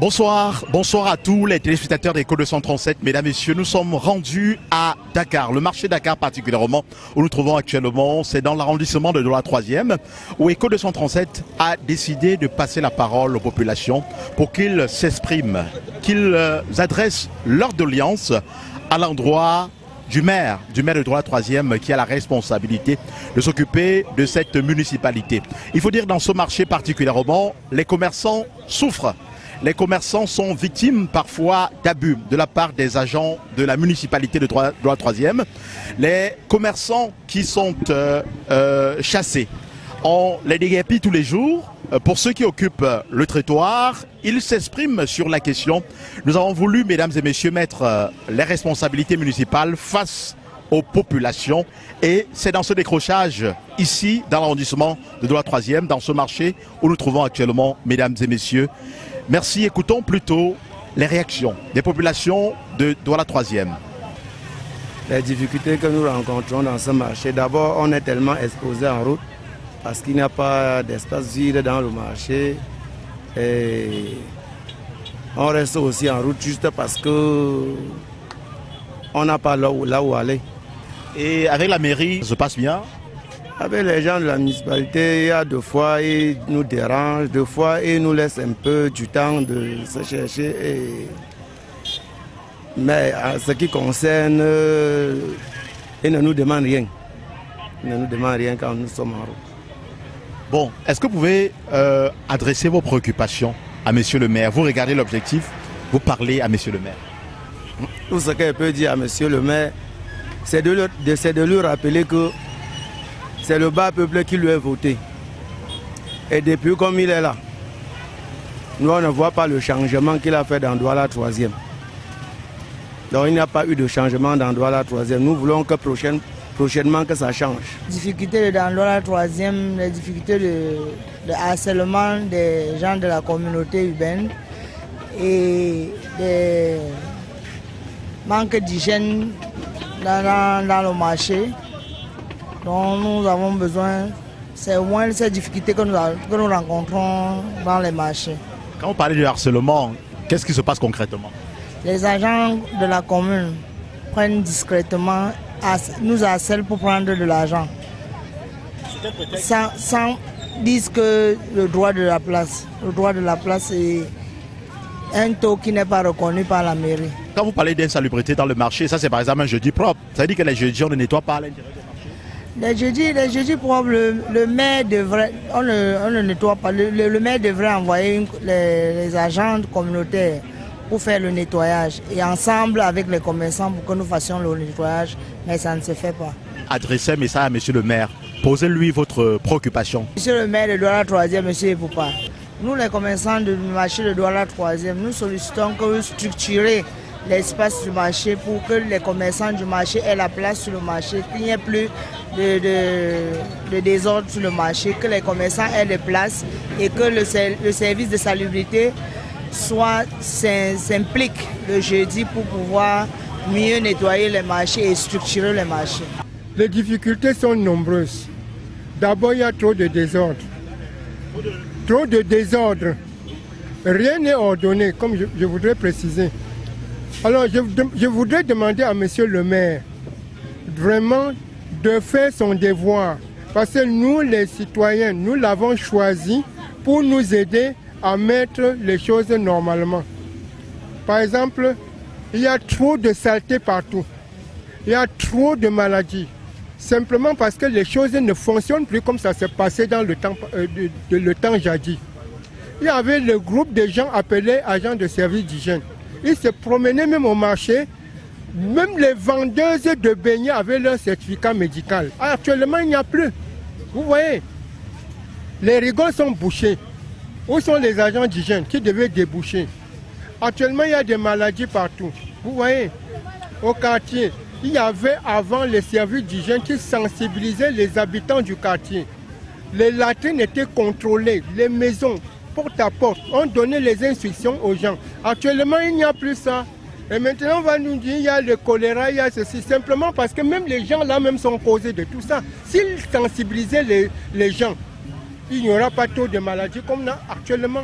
Bonsoir, bonsoir à tous les téléspectateurs d'Echo 237. Mesdames, Messieurs, nous sommes rendus à Dakar, le marché Dakar particulièrement, où nous trouvons actuellement, c'est dans l'arrondissement de Douala 3e, où Echo 237 a décidé de passer la parole aux populations pour qu'ils s'expriment, qu'ils adressent leur doléance à l'endroit du maire de Douala 3e qui a la responsabilité de s'occuper de cette municipalité. Il faut dire dans ce marché particulièrement, les commerçants souffrent. Les commerçants sont victimes parfois d'abus de la part des agents de la municipalité de Douala 3e. Les commerçants qui sont chassés, on les déguerpit tous les jours. Pour ceux qui occupent le trottoir, ils s'expriment sur la question. Nous avons voulu, mesdames et messieurs, mettre les responsabilités municipales face aux populations. Et c'est dans ce décrochage, ici, dans l'arrondissement de Douala 3e, dans ce marché où nous trouvons actuellement, mesdames et messieurs. Merci, écoutons plutôt les réactions des populations de Douala 3e. Les difficultés que nous rencontrons dans ce marché, d'abord on est tellement exposé en route parce qu'il n'y a pas d'espace vide dans le marché et on reste aussi en route juste parce que on n'a pas là où aller. Et avec la mairie, ça se passe bien? Avec les gens de la municipalité, il y a deux fois, ils nous dérangent, deux fois, ils nous laissent un peu du temps de se chercher. Mais en ce qui concerne, ils ne nous demandent rien. Ils ne nous demandent rien quand nous sommes en route. Bon, est-ce que vous pouvez adresser vos préoccupations à monsieur le maire? Vous regardez l'objectif, vous parlez à monsieur le maire. Tout ce que je peux dire à monsieur le maire, c'est de lui rappeler que c'est le bas peuple qui lui a voté. Et depuis comme il est là, nous on ne voit pas le changement qu'il a fait dans Douala 3e. Donc il n'y a pas eu de changement dans Douala 3e. Nous voulons que prochainement que ça change. Les difficultés dans Douala 3e, les difficultés de harcèlement des gens de la communauté urbaine et des manques d'hygiène dans le marché. Donc nous avons besoin, c'est au moins ces difficultés que nous rencontrons dans les marchés. Quand vous parlez de harcèlement, qu'est-ce qui se passe concrètement? Les agents de la commune prennent discrètement, nous harcèlent pour prendre de l'argent. Sans dire que le droit de la place est un taux qui n'est pas reconnu par la mairie. Quand vous parlez d'insalubrité dans le marché, ça c'est par exemple un jeudi propre. Ça veut dire que les jeudis on ne nettoie pas à l'intérieur du marché. Les jeudis propres, le maire devrait, on ne nettoie pas, le maire devrait envoyer les agents communautaires pour faire le nettoyage et ensemble avec les commerçants pour que nous fassions le nettoyage, mais ça ne se fait pas. Adressez un message à monsieur le maire, posez-lui votre préoccupation. Monsieur le maire de Douala 3e, monsieur Epoupa, nous les commerçants du marché de Douala 3e, nous sollicitons que vous structurez l'espace du marché pour que les commerçants du marché aient la place sur le marché, qu'il n'y ait plus de désordre sur le marché, que les commerçants aient des places et que le service de salubrité s'implique le jeudi pour pouvoir mieux nettoyer les marchés et structurer les marchés. Les difficultés sont nombreuses. D'abord, il y a trop de désordre. Trop de désordre. Rien n'est ordonné, comme je voudrais préciser. Alors, je voudrais demander à monsieur le maire vraiment de faire son devoir. Parce que nous, les citoyens, nous l'avons choisi pour nous aider à mettre les choses normalement. Par exemple, il y a trop de saleté partout. Il y a trop de maladies. Simplement parce que les choses ne fonctionnent plus comme ça s'est passé dans le temps jadis. Il y avait le groupe de gens appelés agents de service d'hygiène. Ils se promenaient même au marché. Même les vendeuses de beignets avaient leur certificat médical. Actuellement, il n'y a plus. Vous voyez, les rigoles sont bouchées. Où sont les agents d'hygiène qui devaient déboucher? Actuellement, il y a des maladies partout. Vous voyez, au quartier, il y avait avant les services d'hygiène qui sensibilisaient les habitants du quartier. Les latrines étaient contrôlées, les maisons, porte à porte, on donnait les instructions aux gens. Actuellement, il n'y a plus ça. Et maintenant, on va nous dire qu'il y a le choléra, il y a ceci, simplement parce que même les gens là-même sont causés de tout ça. S'ils sensibilisaient les gens, il n'y aura pas trop de maladies comme là actuellement.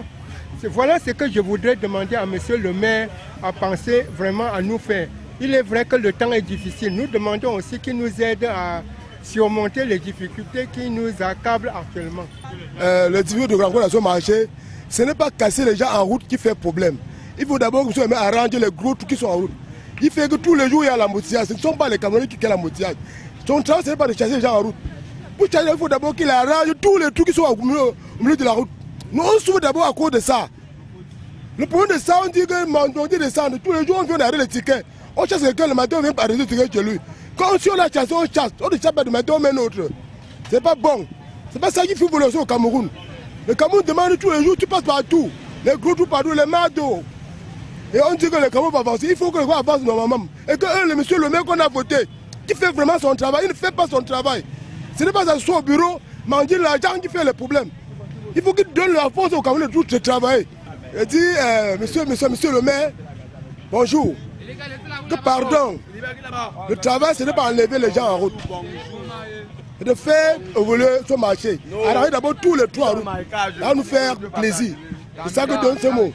Voilà ce que je voudrais demander à monsieur le maire à penser vraiment à nous faire. Il est vrai que le temps est difficile. Nous demandons aussi qu'il nous aide à surmonter les difficultés qui nous accablent actuellement. Le difficulté de rencontrer sur le marché, ce n'est pas casser les gens en route qui fait problème. Il faut d'abord que vous arranger les gros trucs qui sont en route. Il fait que tous les jours il y a l'embouteillage. Ce ne sont pas les camionneurs qui créent l'embouteillage. Son travail, ce n'est pas de chasser les gens en route. Pour chasser, il faut d'abord qu'il arrange tous les trucs qui sont au milieu de la route. Nous, on souffre d'abord à cause de ça. Le problème de ça, on dit que on dit descendre. Tous les jours, on vient d'arrêter les tickets. On chasse quelqu'un le matin, on vient arrêter le ticket chez lui. Quand si on a chassé, on chasse. On ne chasse pas de matin, on met notre. C'est pas bon. C'est pas ça qu'il faut voler au Cameroun. Le Cameroun demande tous les jours, tu passes partout. Les gros trous partout, les marteaux. Et on dit que le Cameroun va avancer. Il faut que le Cameroun avance normalement. Et que le monsieur le maire qu'on a voté, qui fait vraiment son travail, il ne fait pas son travail. Ce n'est pas s'asseoir au bureau, manger l'argent qui fait le problème. Il faut qu'il donne la force au Cameroun de travailler. Il dit, monsieur le maire, bonjour. Que pardon. Le travail, ce n'est pas enlever les gens en route. C'est de faire évoluer ce marché. Arrêter d'abord tous les trous en route. À nous faire plaisir. C'est ça que donne ce mot.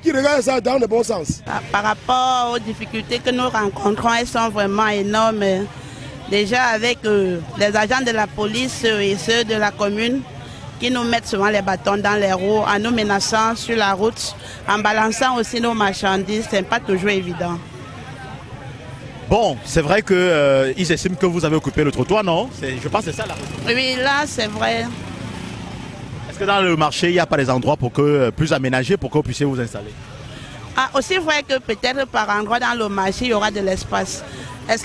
Qui regarde ça dans le bon sens. Par rapport aux difficultés que nous rencontrons, elles sont vraiment énormes. Déjà avec les agents de la police et ceux de la commune qui nous mettent souvent les bâtons dans les roues en nous menaçant sur la route, en balançant aussi nos marchandises, ce n'est pas toujours évident. Bon, c'est vrai qu'ils estiment que vous avez occupé le trottoir, non? Je pense que c'est ça là. Oui, là c'est vrai. Est-ce que dans le marché, il n'y a pas des endroits pour que, plus aménagés pour que vous puissiez vous installer? Ah, aussi vrai que peut-être par endroit dans le marché, il y aura de l'espace. Est-ce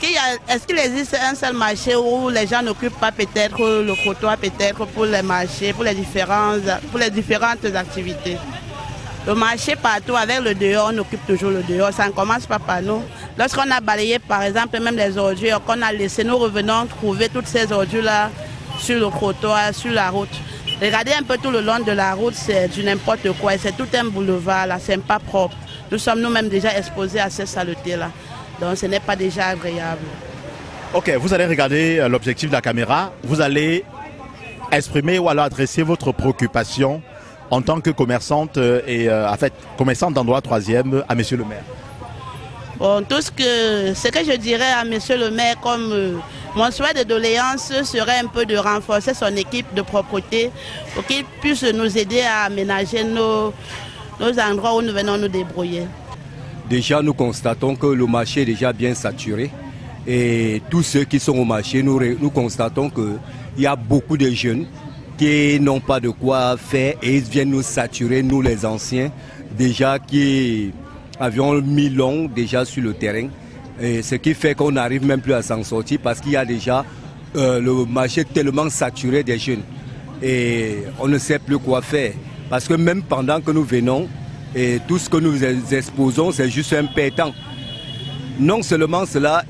qu'il existe un seul marché où les gens n'occupent pas peut-être le trottoir, peut-être pour les marchés, pour les différentes activités? Le marché partout, avec le dehors, on occupe toujours le dehors, ça ne commence pas par nous. Lorsqu'on a balayé par exemple même les ordures qu'on a laissées, nous revenons trouver toutes ces ordures-là sur le trottoir, sur la route. Regardez un peu tout le long de la route, c'est du n'importe quoi, c'est tout un boulevard là, c'est pas propre. Nous sommes nous-mêmes déjà exposés à ces saletés-là. Donc ce n'est pas déjà agréable. Ok, vous allez regarder l'objectif de la caméra, vous allez exprimer ou alors adresser votre préoccupation en tant que commerçante et en fait commerçante d'endroit 3e à monsieur le maire. Bon, ce que je dirais à monsieur le maire comme mon souhait de doléance serait un peu de renforcer son équipe de propreté pour qu'il puisse nous aider à aménager nos endroits où nous venons nous débrouiller. Déjà, nous constatons que le marché est déjà bien saturé. Et tous ceux qui sont au marché, nous constatons qu'il y a beaucoup de jeunes qui n'ont pas de quoi faire et ils viennent nous saturer, nous les anciens, déjà qui avions mis long déjà sur le terrain. Et ce qui fait qu'on n'arrive même plus à s'en sortir parce qu'il y a déjà le marché tellement saturé des jeunes. Et on ne sait plus quoi faire. Parce que même pendant que nous venons, et tout ce que nous exposons, c'est juste un pétant. Non seulement cela,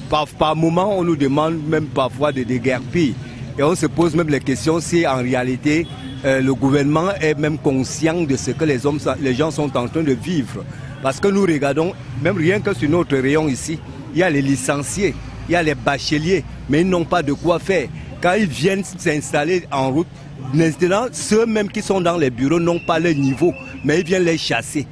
par moment, on nous demande même parfois de déguerpir. Et on se pose même les questions si en réalité, le gouvernement est même conscient de ce que les gens sont en train de vivre. Parce que nous regardons, même rien que sur notre rayon ici, il y a les licenciés, il y a les bacheliers, mais ils n'ont pas de quoi faire. Quand ils viennent s'installer en route, maintenant, ceux même qui sont dans les bureaux n'ont pas le niveau, mais ils viennent les chasser.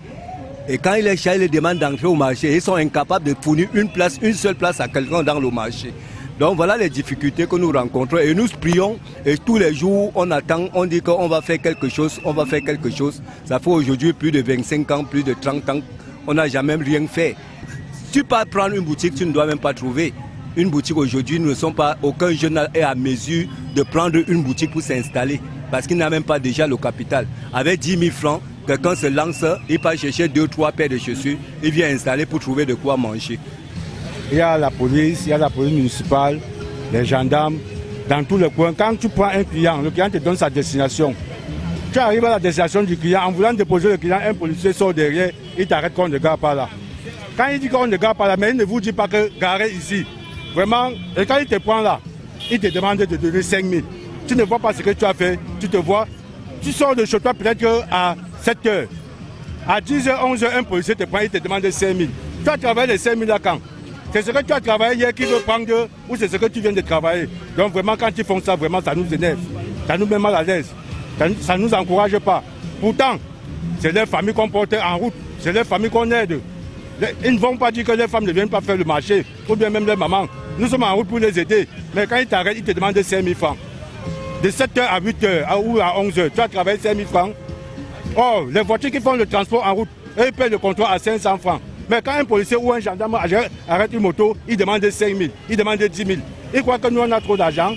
Et quand ils les chassent, ils les demandent d'entrer au marché. Ils sont incapables de fournir une seule place à quelqu'un dans le marché. Donc voilà les difficultés que nous rencontrons. Et nous prions, et tous les jours, on attend, on dit qu'on va faire quelque chose, on va faire quelque chose. Ça fait aujourd'hui plus de 25 ans, plus de 30 ans, on n'a jamais rien fait. Si tu pars prendre une boutique, tu ne dois même pas trouver. Une boutique aujourd'hui, aucun jeune est à mesure de prendre une boutique pour s'installer. Parce qu'il n'a même pas déjà le capital. Avec 10 000 francs, quelqu'un se lance, il part chercher 2-3 paires de chaussures, il vient installer pour trouver de quoi manger. Il y a la police, il y a la police municipale, les gendarmes, dans tous les coins. Quand tu prends un client, le client te donne sa destination. Tu arrives à la destination du client, en voulant déposer le client, un policier sort derrière, il t'arrête qu'on ne gare pas là. Quand il dit qu'on ne gare pas là, mais il ne vous dit pas que garer ici. Vraiment, et quand il te prend là, il te demande de te donner 5 000. Tu ne vois pas ce que tu as fait, tu te vois, tu sors de chez toi peut-être à 7 h. À 10 h, 11 h, un policier te prend, il te demande 5 000. Tu as travaillé les 5 000 là quand? C'est ce que tu as travaillé hier qui veut prendre ou c'est ce que tu viens de travailler. Donc vraiment quand ils font ça, vraiment ça nous énerve. Ça nous met mal à l'aise. Ça ne nous encourage pas. Pourtant, c'est les familles qu'on porte en route, c'est les familles qu'on aide. Ils ne vont pas dire que les femmes ne viennent pas faire le marché, ou bien même les mamans. Nous sommes en route pour les aider. Mais quand ils t'arrêtent, ils te demandent 5 000 francs. De 7h à 8h ou à 11h, tu as travaillé 5 000 francs. Oh, les voitures qui font le transport en route, eux, ils paient le contrôle à 500 francs. Mais quand un policier ou un gendarme arrête une moto, il demande 5 000, il demande 10 000. Ils croient que nous, on a trop d'argent.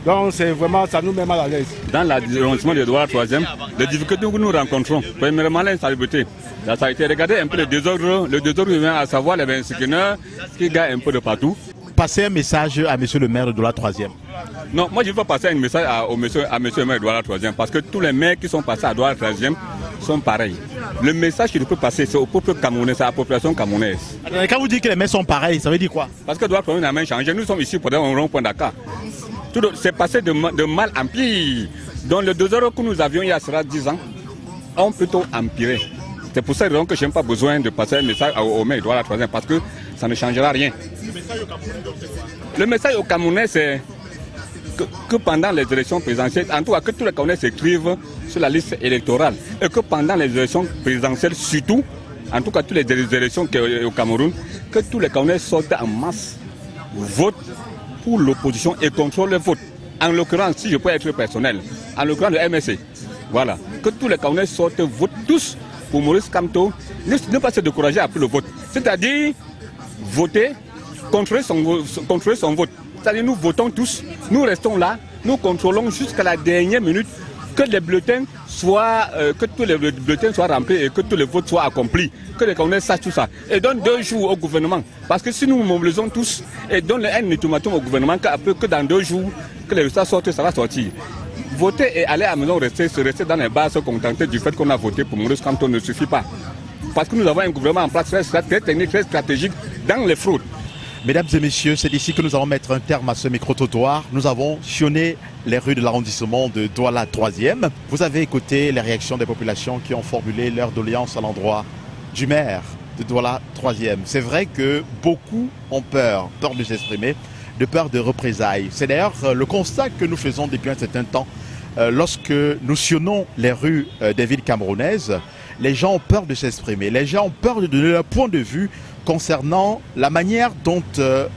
Donc, c'est vraiment, ça nous met mal à l'aise. Dans l'arrondissement de Douala 3e, les difficultés que nous rencontrons, premièrement, l'insalubrité. Ça a été regardé un peu le désordre vient à savoir les insécuritaires qui gagnent un peu de partout. Passez un message à monsieur le maire de Douala 3e. Non, moi je veux passer un message à monsieur le maire de Douala 3e parce que tous les maires qui sont passés à Douala 3e sont pareils. Le message qu'il peut passer, c'est au peuple camerounais, c'est à la population camerounaise. Quand vous dites que les maires sont pareils, ça veut dire quoi? Parce que Douala 3e n'a même changé. Nous sommes ici pour un rond-point Dakar. C'est passé de mal en pire. Donc le désordre que nous avions il y a 10 ans ont plutôt empiré. C'est pour ça que je n'ai pas besoin de passer un message au maire de Douala 3e parce que ça ne changera rien. Le message au Camerounais, c'est que pendant les élections présidentielles, en tout cas que tous les Camerounais s'inscrivent sur la liste électorale et que pendant les élections présidentielles surtout, en tout cas toutes les élections au Cameroun, que tous les Camerounais sortent en masse, votent pour l'opposition et contrôlent le vote. En l'occurrence, si je peux être personnel, en l'occurrence le MSC, voilà, que tous les Camerounais sortent, votent tous pour Maurice Kamto, ne pas se décourager après le vote. C'est-à-dire voter, contrôler son vote. C'est-à-dire nous votons tous, nous restons là, nous contrôlons jusqu'à la dernière minute que les bulletins soient, que tous les bulletins soient remplis et que tous les votes soient accomplis, que les Camerounais sachent tout ça. Et donne 2 jours au gouvernement. Parce que si nous mobilisons tous et donne un ultimatum au gouvernement que dans 2 jours, que les résultats sortent, ça va sortir. Voter et aller à la maison, rester dans les bars, se contenter du fait qu'on a voté pour Maurice Kamto ne suffit pas. Parce que nous avons un gouvernement en place très technique, très stratégique dans les fraudes. Mesdames et messieurs, c'est ici que nous allons mettre un terme à ce micro-trottoir. Nous avons sillonné les rues de l'arrondissement de Douala 3e. Vous avez écouté les réactions des populations qui ont formulé leur doléance à l'endroit du maire de Douala 3e. C'est vrai que beaucoup ont peur de s'exprimer, de peur de représailles. C'est d'ailleurs le constat que nous faisons depuis un certain temps. Lorsque nous sillonnons les rues des villes camerounaises, les gens ont peur de s'exprimer, les gens ont peur de donner leur point de vue concernant la manière dont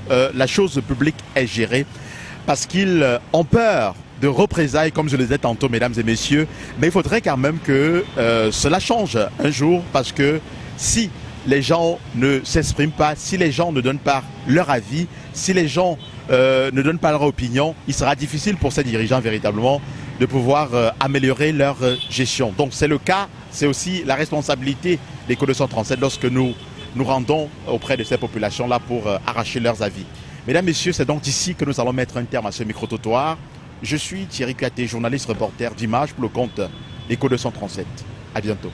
la chose publique est gérée, parce qu'ils ont peur de représailles, comme je le disais tantôt, mesdames et messieurs, mais il faudrait quand même que cela change un jour, parce que si les gens ne s'expriment pas, si les gens ne donnent pas leur avis, si les gens ne donnent pas leur opinion, il sera difficile pour ces dirigeants véritablement de pouvoir améliorer leur gestion. Donc c'est le cas, c'est aussi la responsabilité des Côtes 237 lorsque nous rendons auprès de ces populations-là pour arracher leurs avis. Mesdames, Messieurs, c'est donc ici que nous allons mettre un terme à ce micro-trottoir. Je suis Thierry Katé, journaliste reporter d'Images pour le compte des Côtes 237. À bientôt.